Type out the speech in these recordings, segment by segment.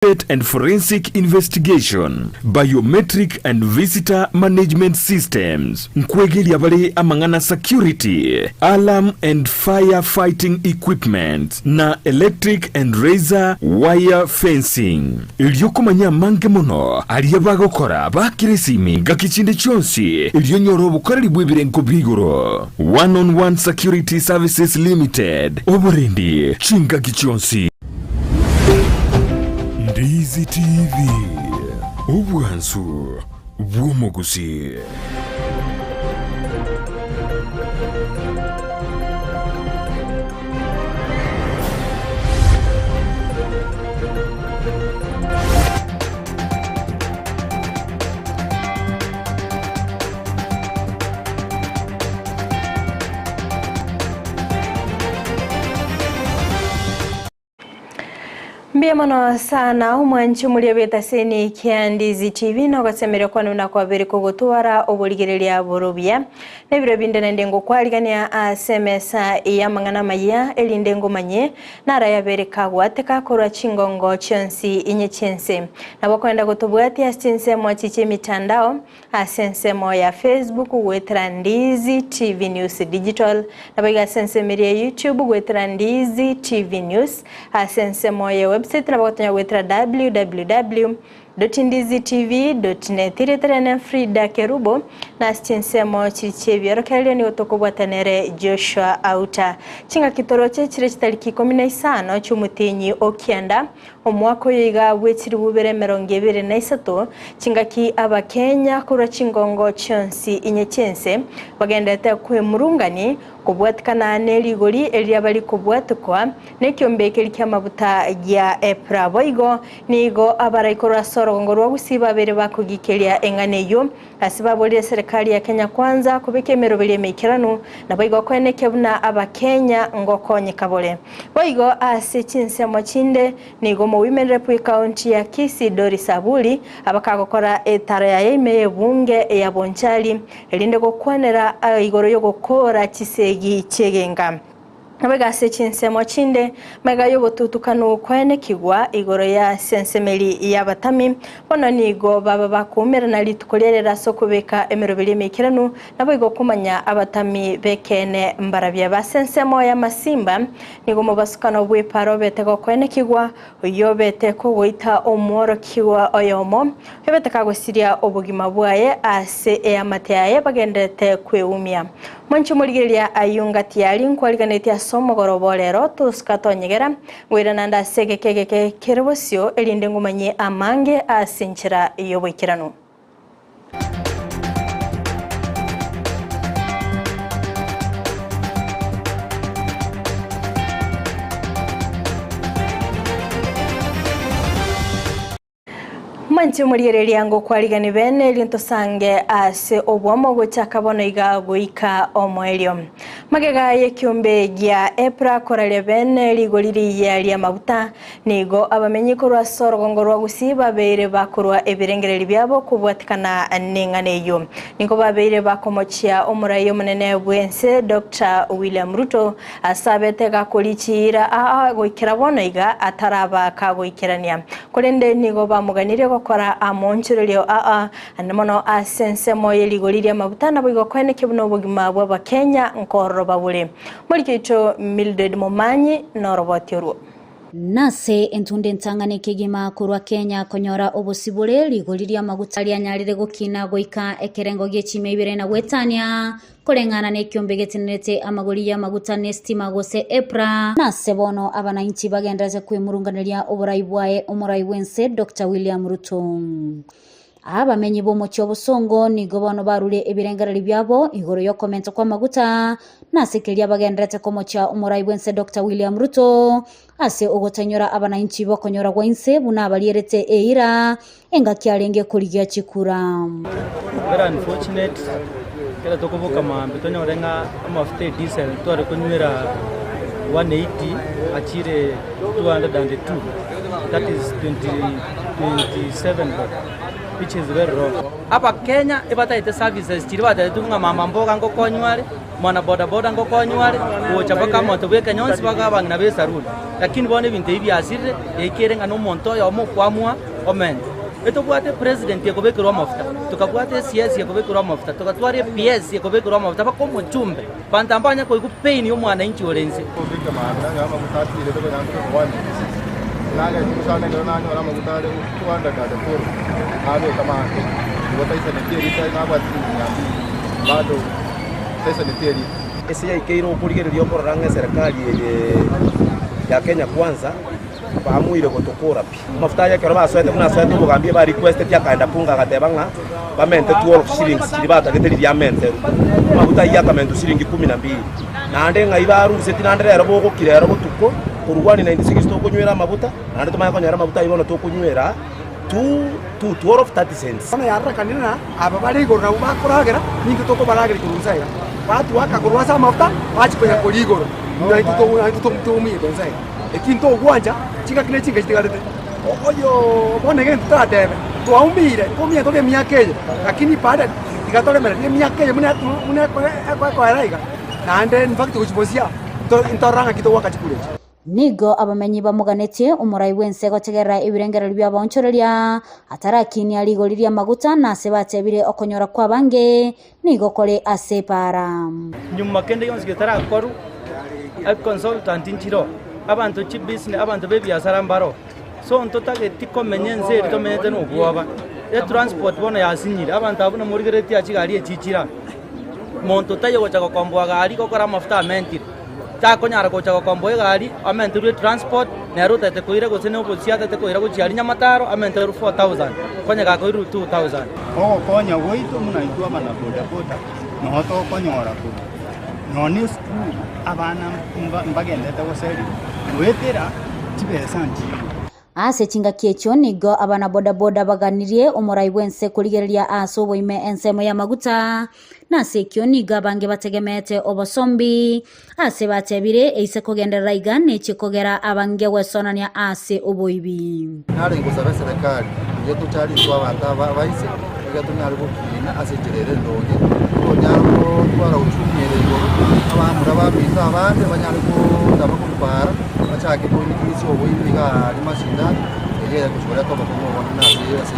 and forensic investigation, biometric and visitor management systems, nkwegeli abale amangana security, alarm and fire fighting equipment, na electric and razor wire fencing. Iliokumanya mange mono, aliyabagokora bakiresimi gakichinde chonsi, ilionyoro bukoreli bwebirenko bigoro. One-on-one Security Services Limited, Oborindi, Chinga Gichonsi. Ndizi TV, Ubwansu, Gusii. Mbiamano sana umwanchi mulia beta seni kia Ndizi TV na ukasemere kwa nuna kwa veri kugutuwara obuligerelia borobia nebiro binde na ndengo kwa aligania asemesa iya mangana maya eli ndengo manye na raya veri kagwateka korwa chingongo chonsi inye chense na wakoenda kutubuati asinse mwa chiche mitandao asense ya Facebook wetra Ndizi TV News Digital na baga asense ya YouTube wetra Ndizi TV News asense ya website na bakotanya wetra www.ndizitv.net ireterene Frida Kerubo na stinsemo chichebi rokelio ni otokobwatanere Joshua Auta chinga kitoroche chire chitariki 15 cyumutinyi okianda omwako yiga wetiri bubere 2023 chingaki abakenya kura chingongo chonsi inye chense bagendete kwe murungani kubwatikana neligori eliabali kubwatukwa nekyombeke likyamabuta ya Epra boigo nigo abaraikora sorongorwa gusiba bere bakugikelia enganeyo asibabole serikali ya Kenya kwanza kubeke merobele mekirano na boigo kweneke buna abakenya ngokonye kabole boigo ase Chinsa mochinde nigo mu Women Rep County ya Kisii Dorisabuli abakagokora etara ya ime bunge ya Bonchali elinde gokwanera igoro yo gokora chisegi chegenga Nabega se Chinsa mochinde mega yo botutukano kwene kigwa igoro ya sensemeli ya batami bona nigo baba bakumera na litukolerera sokubeka emerobeli mekirano nabo igo kumanya abatami bekene mbarabya basensemo ya masimba nigo mubasukano bwe paro betego kwene kigwa yobete ko goita omoro kiwa oyomo hebete kagosiria obugima bwaye ase ya mateaye bagendete kweumia Manchu muligelia ayunga tiali nkwaliganete asomo gorobolero tuskatonyegera gwira nanda segekegeke kerebosio elinde ngumanye amange asinchira yobwekirano Manchi muligerelia yango kwaligani bene lintosange ase obwomo gochakabono iga goika omwelio magega yekyombe gya Epra korale bene ligoliri ya mabuta nigo abamenyi korwa sorogongo rwa gusiba beire bakorwa ebirengereri byabo kubwatikana ninganeyo nigo babeire bakomochia omurayo munene bwense Dr. William Ruto asabete gakolichira goikira bono iga ataraba kagoikirania kolende nigo bamuganire kora amonchirelio anmono asense moye ligoliria mabutana bwigo kwene kibuno bugima bwa Kenya nkoro babule mulikito Mildred Momanyi norobotiro Nase entunde ntangane kigima kurwa Kenya konyora obosibule ligoliria magutali anyarire gukina goika ekerengo gechime ibere na wetania kolengana ne kyombegetinete amagoli ya magutane stima gose Epra nase bono abananchi bagendaze kwemurunganiria oburayibwaye omurai wense Dr. William Ruto abamenyi bo mochi obusongo nigo bono barule ebirengereri byabo igoro yo komento kwa maguta nasekelia bagendete komocha omurai wense Dr. William Ruto ase ogotanyora abananchi bokonyora gwense buna balierete eira enga kyalenge kuligia chikura very unfortunate kera tokoboka mambetonya orenga amafte diesel tware kunywera 180 achire 202 that is 27 which is very wrong. Hapa Kenya ibataite services chiribata tunga mama mboga ngo konywale mwana boda boda ngo konywale uochapa kama tobeka nyonsi baga bangina besa rule lakini bone binte ibi asire ekerenga no monto ya omo kwamwa omen etobwate president yakobekirwa mafuta tukabwate CS yakobekirwa mafuta tukatware PS yakobekirwa mafuta bako muchumbe pantambanya ko ikupain yo mwana inchi orense kubika maana ama mutatire to yangu kwani naga kusana ngona nyora magutare kuanda kada kuru abe kama ngotaisa netieri sai nabati bado pesa netieri ese ikeiro kurigererio kororanga serikali ya Kenya kwanza bamuire gotokora pi mafuta yake roba swete kuna swete bugambie ba request ya kaenda punga gatebanga bamente 12 shillings libata geteri ya mente mafuta yaka mento shilingi 12 na ndenga ibaru setinandere robo gukire robo tuko kurwani 96 to kunywera mafuta na ndo tumaya konyera mafuta ibono to kunywera 12 of 30 cents ona yarra kanina aba bari gorna bakoragera ninge to baragera kurusaya watu wakakorwa sa mafuta bachi kwenye koligoro ndio to mi benzai ekinto gwanja chinga kile chinga chitigarete oyo bone gen tatebe tuaumbire komia toke miakeje lakini baada tigatore mera miakeje muna kwa raiga na ande in fact kuchibosia to intoranga kito wakachikule nigo abamenyi bamuganetie umurai wense gotegera ibirengero bya bonchoreria atarakini aligoriria maguta na sebatebire okonyora kwa bange nigo kole asepara nyuma kende yonse getara koru a consultant inchiro abantu chi business abantu bebyasara mbaro so ntotage tikomenyenze ritomenete no bwoba ya transport bona yasinyira abantu abuna muri gereti achigari echichira monto tayo gocha kombwa gari kokora mafuta amenti ta konyara gocha kombwa gari amenti ru transport na ruta te koira gosene obusiata te koira gochiari nyamataro amenti ru 4000 konya ga koiru 2000 konya goito muna itu abana boda boda no to konyora ku no ni school abana mbagendete goseri wetera tibesanji ase chinga kiecho nigo abana boda boda baganirie umurai wense kurigereria aso boime ensemo ya maguta na sekyo niga bange bategemete obosombi ase batebire eise kugenderera igane chikogera abange wesonania ase oboibi nare ngusaba serikali ye kutari twa abantu baise igatumya rubukina ase jirere ndoge konyaro twara uchumire ngo abantu rababita abande banyariko ndabakupara bachake kunikiso oboibi ga rimashinda yeye kushora kwa bakomona na ase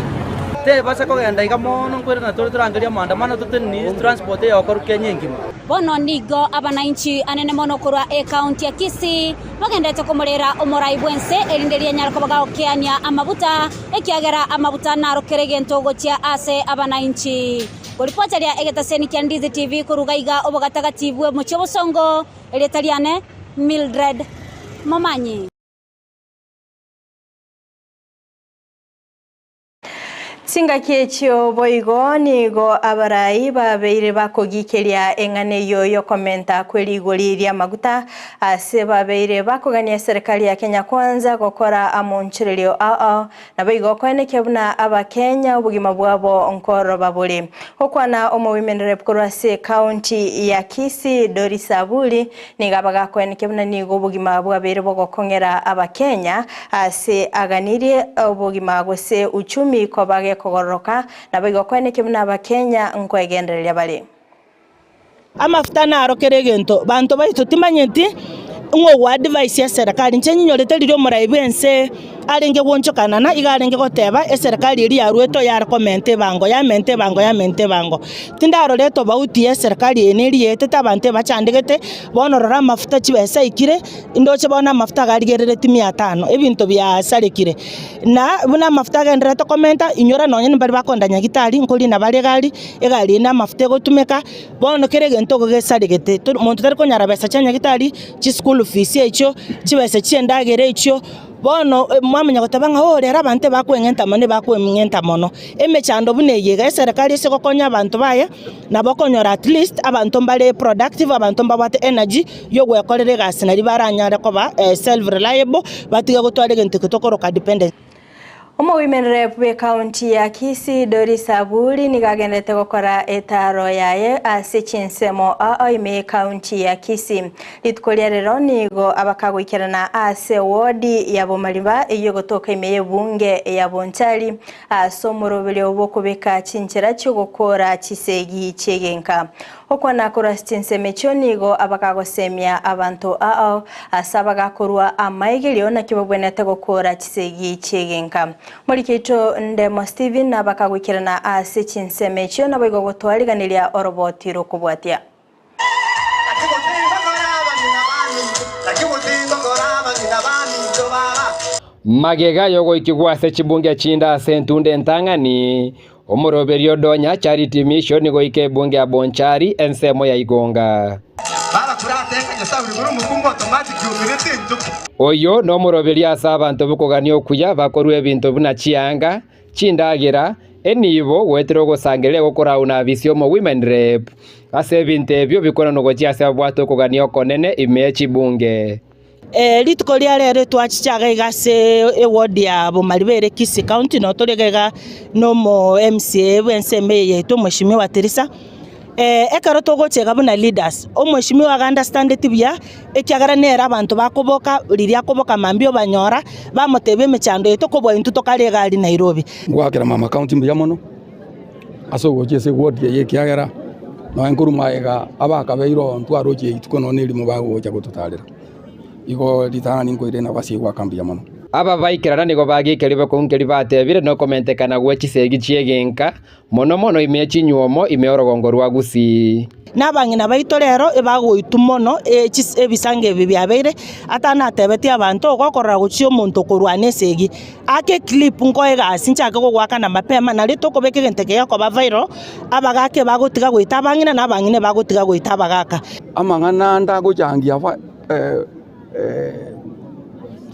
te basa kogenda igamono kwera na turangaria maandamano tuteni transport ya okoru Kenya ngima bono nigo abananchi anene mono kurwa county ya Kisii bagendete kumurera umurai bwense elinderia nyarako bagaokeania amabuta ekiagera amabuta narokere ntogotia ase abananchi kuripotaria egetaseni kya Ndizi TV kurugaiga obogatagativwe muchobosongo eletaliane Mildred Momanyi. Singa kiechio boigo nigo abarai babeire bakogikeria engane yo komenta kweli igoriria maguta ase babeire bakogania serikali ya Kenya kwanza gokora amonchererio na boigo kweneke buna abakenya ubugima bwabo nkoro babuli okwana omuwomen rep korase county ya Kisii Dorisabuli nigabaga kweneke buna nigo ubugima bwabere bogokongera abakenya ase aganirie ubugima gose uchumi kobage kogoroka na bigo kweneke buna abakenya nkwegendereria bali amafuta narokere gento bantu baitu timanyenti ngo wa advice ya serikali nchenyorete lirio murai bense arenge wonchokana na igarenge goteba serikali iri yarweto ya recommend bango ya mente bango tindaro leto bauti ya serikali eneri yete tabante bachandegete bonorora mafuta chibesa ikire indoche bona mafuta garigerere timi 5 ebinto bya sarekire na buna mafuta gendere to commenta inyora nonye nimbari bakondanya gitari nkoli na bale gari egali na mafuta gotumeka bono kerege ntoko gesaregete muntu tari konyara besa chanya gitari chi school fees echo chibesa chiendagere echo bono mwamenya gotabanga rera abante bakwengenta mone bakwengenta mono emechando buneyega serikali se gokonya abantu baya na bakonyora at least abantu mbale productive abantu mbabate energy yo gwekorere gas na libaranyare koba self reliable batiga gotware gente kitokoroka dependent Women Rep we county ya Kisii Doris Aburi nigagendete gukora etaro yaye ase Chinsa ime county ya Kisii litkolia rero nigo abakagwikirana ase wodi ya Bomaliba iyo gotoka ime bunge ya Bonchari asomurobele obokobeka chinchira cyo gukora kisegi chegenka okwana kora Chinsa mecho nigo abakagosemia abantu asabaga korwa amaigilio na kibobwenete gukora kisegi chegenka Moriketo Ndemo Steven na bakagwikirana ase Chinsa mecho na boigo gotwariganiria oroboti rokubwatia magega yogo ikigwase chibunge chinda sentunde ntangani omoroberio donya charity mission nigo ike bunge ya Bonchari ensemo ya Igonga oyo no moroberia asa abantu bukogania okuya bakorwe ebintu buna chianga chindagira enibo wetero gosangere gukora una visiomo women rep ase ebintu ebyo bikora no gochia ase bwato kogania konene imechi bunge litkolia rero twachichaga igase ewodi ya Bomaliba Kisii county no tolegega no mo MCA wenseme yeto mheshimiwa Teresa ekaro togochega buna leaders omheshimiwa ga understand tibia ekyagara nera abantu bakoboka liria koboka mambio banyora bamotebe mechando yeto kobwa into tokalega ali Nairobi gwakira mama county mbya mono asogoche se wodi ye kyagara no enkuru maega abaka beiro ntwaroche itukono neri mo bagocha gotutarira igo litana ninko irena basigwa kambia mono aba baikirana nigo bagikeribe kunkeri batebire no komentekana gwechisegi chiegenka mono imechi nyuomo imeorogongo rwa Gusii nabangina baito rero ebagoitu mono ebisange bibyabeire atana tebeti abantu ogokora guchio muntu kurwana esegi ake clip ngoega asinchake gogwakana mapema na rito kobeke genteke yako ba viral abagake bagotiga goita bangina nabangine bagotiga goita bagaka amangana ndagojangia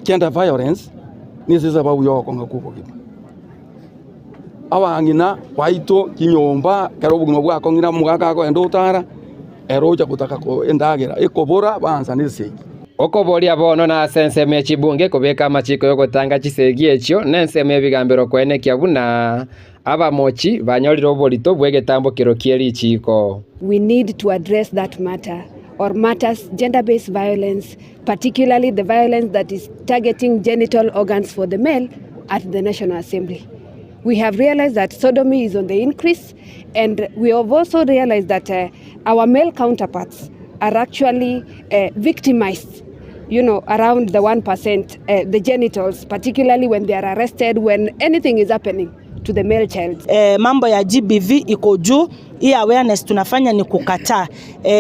gender violence nisisa babuyo konga kuko abangina baito kinyomba karobugno bwa kongira mugaka ko endotara eroja kutaka ko endagira ekobora banza nisegi okoboria bono na sense mechi bunge kobeka machiko yogotanga chisegi ekyo nenseme ebigambiro kwene kyabuna abamochi banyoriro bolito bwegetambo kiro kieri chiko. We need to address that matter or matters gender-based violence, particularly the violence that is targeting genital organs for the male at the National Assembly. We have realized that sodomy is on the increase, and we have also realized that our male counterparts are actually victimized, around the 1%, the genitals, particularly when they are arrested, when anything is happening to the male child. Mambo ya GBV iko juu, hii awareness tunafanya ni kukataa.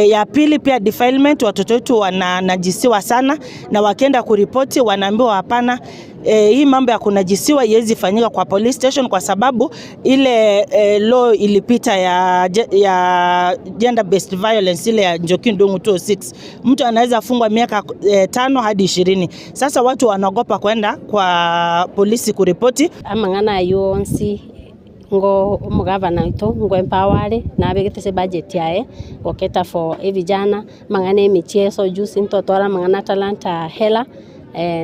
Ya pili pia defilement, watoto wetu wanajisiwa sana na wakienda kuripoti wanaambiwa hapana. Hii mambo ya kunajisiwa iwezi fanyika kwa police station kwa sababu ile law ilipita ya gender based violence ile ya Njoki Ndung'u 206 mtu anaweza fungwa miaka 5 hadi 20. Sasa watu wanaogopa kwenda kwa polisi kuripoti. Amangana yonsi ngo umugavana ito ngo empowere na begete budget yae oketa for evijana mangana emicheso juice ntotora mangana talanta hela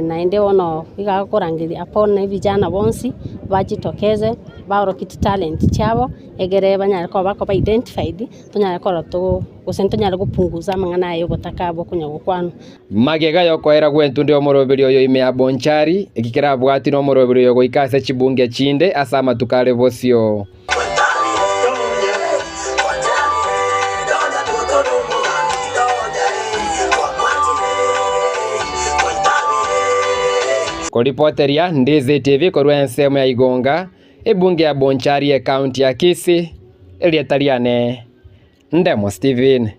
na inde ono igakorangiri apone vijana bonsi bajitokeze barokiti talent cyabo egere banyare ko bako ba identified tunyare ko to usento nyare gupunguza mangana yo gotakabo kunyagokwano magega yokoera gwentu ndio moroberio yo ime ya Bonchari ikikira bwati no moroberio yo goikase chibunge chinde asama tukale bosio Koripoteria Ndizi TV korwa ensemo ya Igonga ebunge ya Bonchari ya county ya Kisii elietariane Ndemo Steven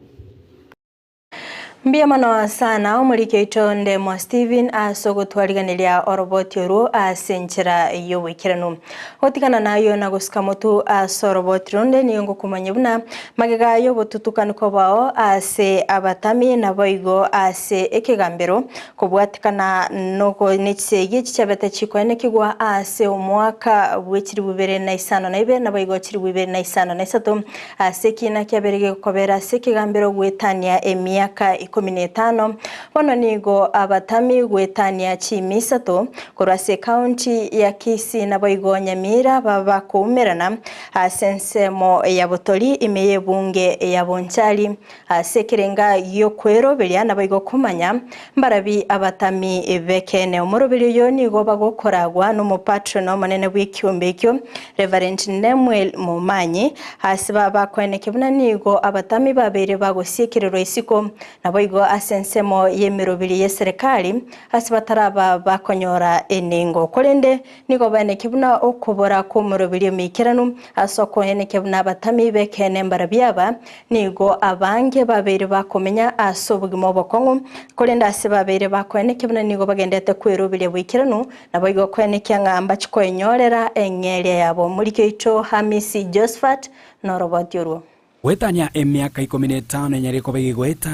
Mbia mano sana omurikeito Ndemo Steven asogotwariganiria oroboti oru asenchira iyo wikiranu otikana nayo na gusikamotu asoroboti ronde niyongo kumanyebuna magega yo botutukanuko bao ase abatami na boigo ase ekigambiro kubwatikana noko nechsegi chichabete chikwene kigwa ase omwaka bwechiri bubere na isano na ibe na boigo chiri bubere na isano na isato ase kina kyaberege kobera ase kigambiro gwetania emiaka 15 bono nigo abatami gwetania chimisato kurase county ya Kisii na boigo Nyamira baba kuumerana asensemo ya botori imeye bunge ya bonchali asekirenga yokwero belia na boigo kumanya mbarabi abatami bekene umurubiri yo nigo bagokoragwa no mupatron manene bw'icyumbe cyo Reverend Nemwel Mumanyi hasiba bakweneke buna nigo abatami babere bagosiekerero isiko na boigo asensemo yemirubiri ye serikali hasiba taraba bakonyora enengo kolende nigo baneke buna okubora ku murubiri mikiranu asoko yeneke buna abatami bekene mbarabyaba nigo abange babere bakomenya asobugimo bokongo kolende asiba babere bakweneke buna nigo bagendete kwerubiri bwikiranu na boigo kweneke ngamba chikoenyorera engere yabo muri keito Hamisi Josephat Norobotiro wetania emiaka 15 nyariko begigweta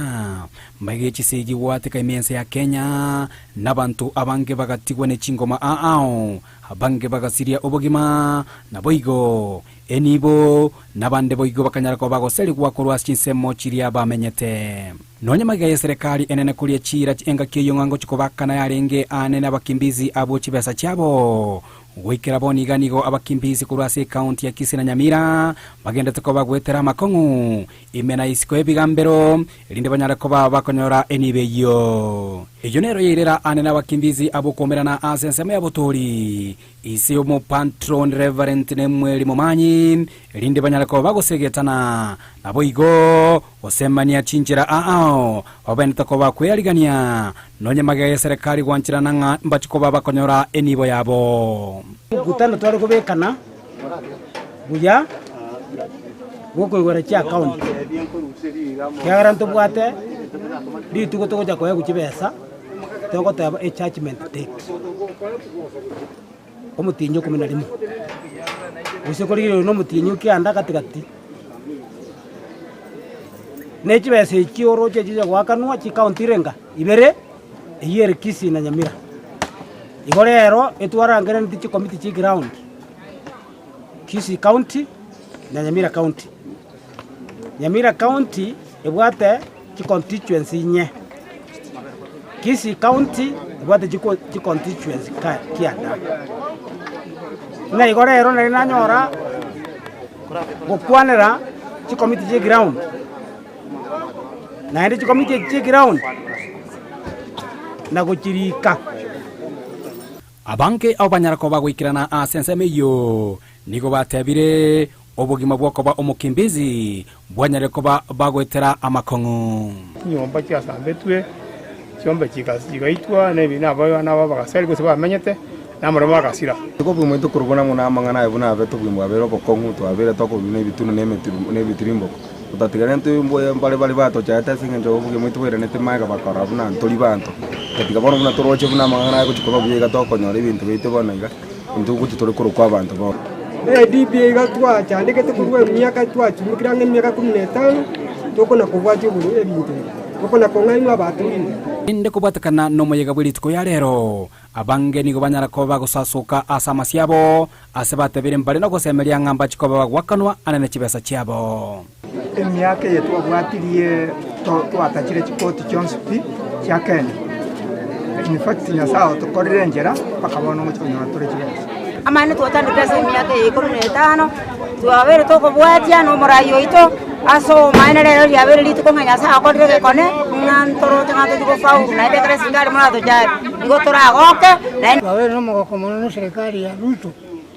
mbage sigi watika imiense ya Kenya nabantu abange bagatigwa ne chingoma aao abange bagasiria obogima na boigo enibo nabande boigo bakanyara ko bagoseli kwa kurwa chinsemo chiria bamenyete nonya magaye serikali enene kulia chira enga kiyongango chikobakana yarenge anene abakimbizi abo chibesa cyabo wikira boni ganigo abakimbizi kurwase county ya Kisii na Nyamira bagenda tukoba gwetera makongu imena isiko ebigambero elinde banyara ko bakonyora enibeyo ejo nero yirera anene abakimbizi abo komerana asensema ya botori isi omo patron Reverend Nemwel Mumanyi elinde banyara ko bagosegetana nabo igo osemania chinjira obenta ko bakweyaligania nonye magaye serikali gwanchira nanga mbachiko bakonyora enibo yabo gutano twari kubekana buya goko igora cha account yagaranto bwate di tuko ja koya kuchibesa toko taba attachment tax omutinyo 11 usekoriro no mutinyo kianda katikati nechibesa ikioro cheje gwakanwa chi county renga ibere eyere Kisii na Nyamira igorero etwarangere ndi committee chi ground Kisii county na Nyamira county ebwate chi constituency nye Kisii county ebwate chi constituency kianda na igorero na nanyora gokwanera chi committee chi ground na ndi chi committee chi ground na gochirika abanke au banyara ko bagwikirana asenseme yo nigo batebire obugima bwoko ba omukimbizi bwanyare ko bagwetera amakongo nyomba kya sambetwe cyomba kigaitwa ne bina abana bagasari ko bamenyete namurama bagasira ko bumwe tukurugona ngo namangana ebuna abeto bwimwa bero bokongo to abere to ko bine bitunu ne bitirimbo utatigana ntumbo mbale bali bato chata singenjo buge muito wera nete maga bakara buna ntoli bantu katika bono buna toroche buna mangana ko chikoba buye gato ko nyori bintu bite bona iga ntu kuti tore kuru kwa bantu bo DP gatwa cyandike tukurwe myaka twachimukiranga myaka 15 tokona kubwaje bulu ebintu tokona kongaimwa batu inde kubatakana no moyega bwitiko ya lero abange nigo banyara ko bagosasuka asama syabo asebate bire mbale no gosemeria ngamba chikoba bagwakanwa anane chibesa cyabo emyaka yetu abwatiriye twatachire chikoti chonsipi cya Kenya in fact nyasao tukorerengera pakabona umucyo nyatore chibesa amane twatandika emyaka 15 twabere toko bwatia no morayo ito aso maina lero yabere lituko nganyasa akorere kone nantoro tangato diko fau na bekere singari mwana tojari ngo tora goke na babere no moko komono no serikali ya Ruto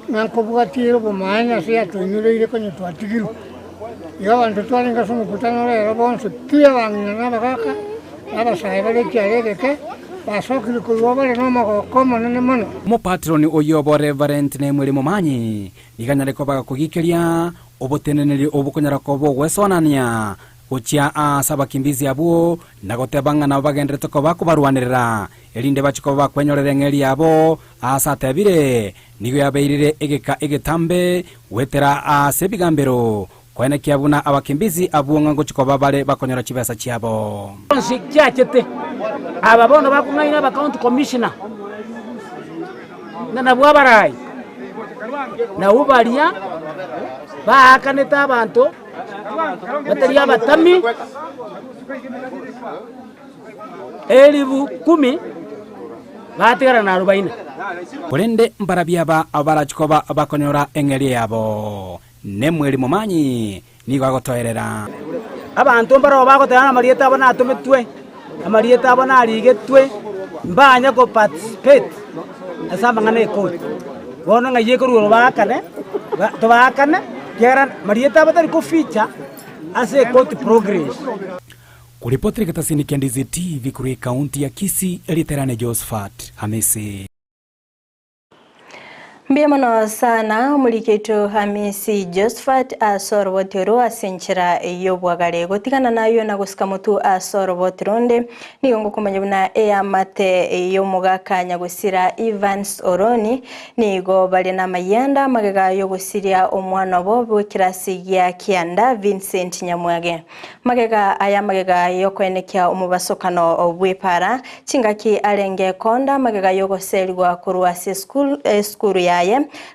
nanko bwatiro bomanya sia tonyule ile kwenye twatigiru yawa ntotwali ngasumu kutano lero bonse tuya bangina bakaka aba saibale kyaleke basokile kulwabale no moko komono ne mono mo patroni oyobo Reverend Nemwel Mumanyi iganyare ko bagakugikeria oboteneneri obukonyara ko bogwesonania kuchia asaba kimbizi abo nagotebanga na bagendete ko bakubarwanirira elinde bachiko bakwenyorere ngeri yabo asatebire nigo yabeirire egetambe wetera asebigambero kwene kiabuna abakimbizi abuonga ngochiko babale bakonyora chibesa chiabo nsikyachete ababono bakungaina ba county commissioner na bwabarai na ubalia bakaneta abantu batari abatami 10,000 batigara na 40 kurinde mbarabiaba abarachikoba bakonyora engeri yabo nemweri mumanyi nigo agotoerera abantu mbaro bagotana amarieta abo natumitwe amarieta abo narigetwe mbanya ko participate asamba ngane ko bono ngaye ko rulo bakane to bakane kera marieta abo tari ko feature ase court progress. Kuripoti katasini kia Ndizi TV kuri kaunti ya Kisii, Eliterane Josephat Hamisi. Mbiyamano sana muliketo Hamisi Josephat Asoro Botero asenchera yobwagale gotikana nayo na gusika mutu Asoro Boteronde nigongo kumanyabuna mate yomuga nyagusira Evans Oroni nigo bali na mayanda magega yogusiria omwana bobo kirasi ya Kianda Vincent Nyamwage magega aya magega yokwenekia omubasokano obwepara chingaki alenge konda magega yogoselwa kuruasi school ya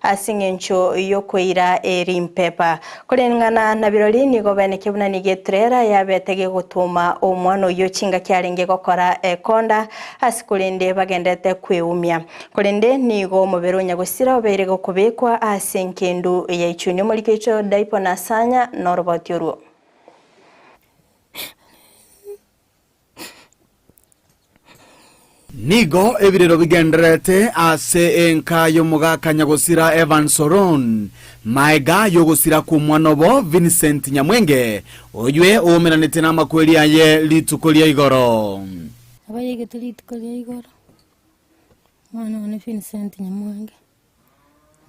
asingencho yokoira erimpepa kulengana na birori nigo beneke buna nigetrera yabetege gutuma omwana oyo chinga kyarenge gokora ekonda asikulende bagendete kweumya kulende nigo mubero nyagusira obere gokubekwa asenkendu ya ichunyo mulikecho daipo nasanya norobotyoru Nigo ebirero bigenderete ase enka yomuga kanyagosira Evans Oron maega yogosira ku mwanobo Vincent Nyamwenge oywe omeranete na makweli aye litukolia igoro abaye litukolia igoro mwana wa Vincent Nyamwenge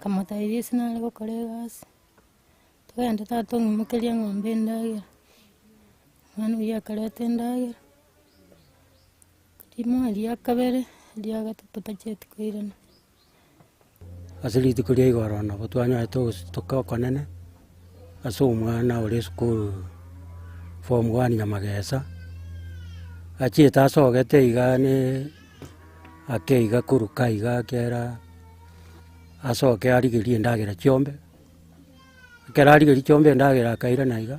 kama tayari sina lego kolegas twende tato ngimukelia ngombe ndagira mwana ya kalete ndagira imali yakabere dia gatatu tacheti koirana asili tikulia igoro na botwanya toka konene aso umwana uri school form 1 Nyamagesa achita sogete igane akeiga kuruka iga kera asoke arigirie ndagira chiombe kera arigirie chiombe ndagira kaira naiga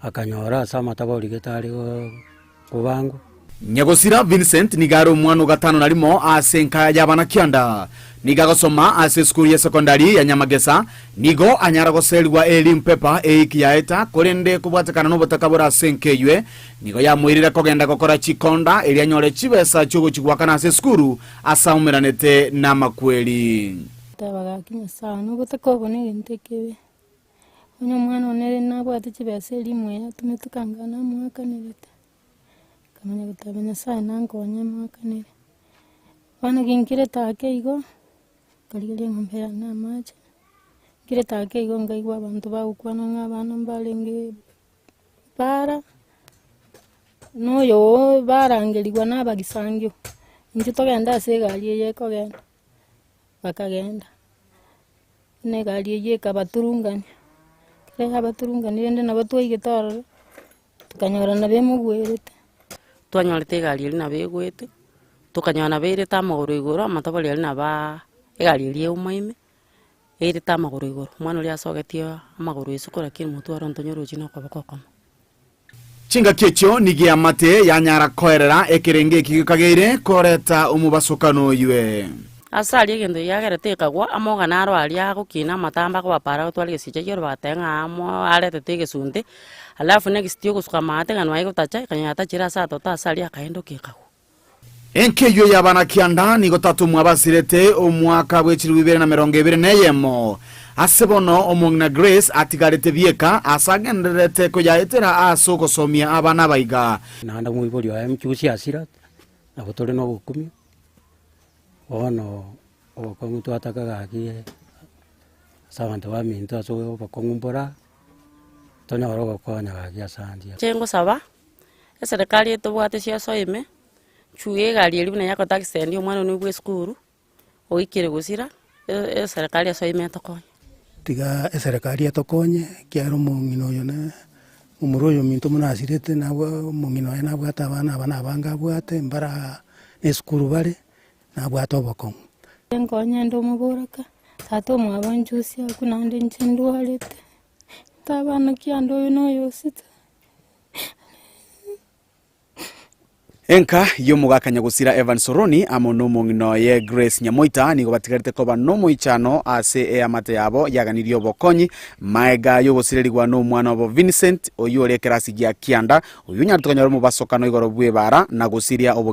akanyora sama tabori getari kubangu Nyagosira Vincent nigaro mwana gatano narimo asenka yabana Kianda nigagosoma ase school ya secondary ya Nyamagesa nigo anyara goselwa elimpepa eikiyaeta kurende kubwatakana no botakabura asenkeywe nigo yamwirira kogenda gokora chikonda elianyore chibesa chugo chigwakana ase school asaumeranete na makweli tabaga kinya sana botakobone gentekewe onyo mwana onere nabwate chibesa elimwe tumetukangana mwaka nilete kamanya gutabanya sana ngonye mwakanire bana ginkire take igo kaligelia ngombe na maji kire take igo ngaigwa abantu bagukwana ngabana mbalenge para noyo barangeligwa nabagisangyo nje togenda segali ye kogenda bakagenda ne gali ye kabaturungani kire abaturungani ende nabatwigitoro tukanyora na bemugwerete twanyorete gari eri na begwete tukanyona bere tamaguru igoro amatabali eri na ba egari eri umaime eri tamaguru igoro mwana uri asogetie amaguru isukura kiri mutu arantonyoro jino kwa bakokoma chinga kecho nigia mate yanyara koerera ekerenge kigikagire koreta umubasukano ywe asali egendo yagerete kagwa amoga naro ali agukina matamba kwa para twali gesiche yoro batenga amo arete tegesunde alafu next yo kusuka mate ganwa iko tacha kanyata chira sa tota asali akaendo kikago enkeyo yabana Kianda nigo tatu mwabasirete omwaka bwechiri 2024 asebono omongna Grace atigarete bieka asagenderete koyaetera asoko somia abana baiga nanda mwibori wa mchusi asira na botore no gukumi ono okongu twatakaga akie sabantu ba minto aso bakongumbora tonya orogo konya akia sandia chengo saba serikali yetu bwate cia soime chuye gali eri buna yako taxendi omwana ni bwe skuru oikire gusira serikali ya soime tokonya tiga serikali atokonye kiaro mungino yone umuroyo minto munasirete nabo mungino yana bwata abana banga bwate mbara eskuru bale na bwata obokong ngonya ndo muboraka tato mwabanjusi akunande nchendu halete tabana kiando no yosita enka yomugakanya gusira Evan Soroni amo no mungino ye Grace Nyamoita nigo batigarite koba no moichano ase amate yabo yaganirio bokonyi maega yo gusirerigwa no mwana obo Vincent oyu ore kerasi gya kianda oyu nyartukanyoro mu basokano igoro bwe bara na gusiria obo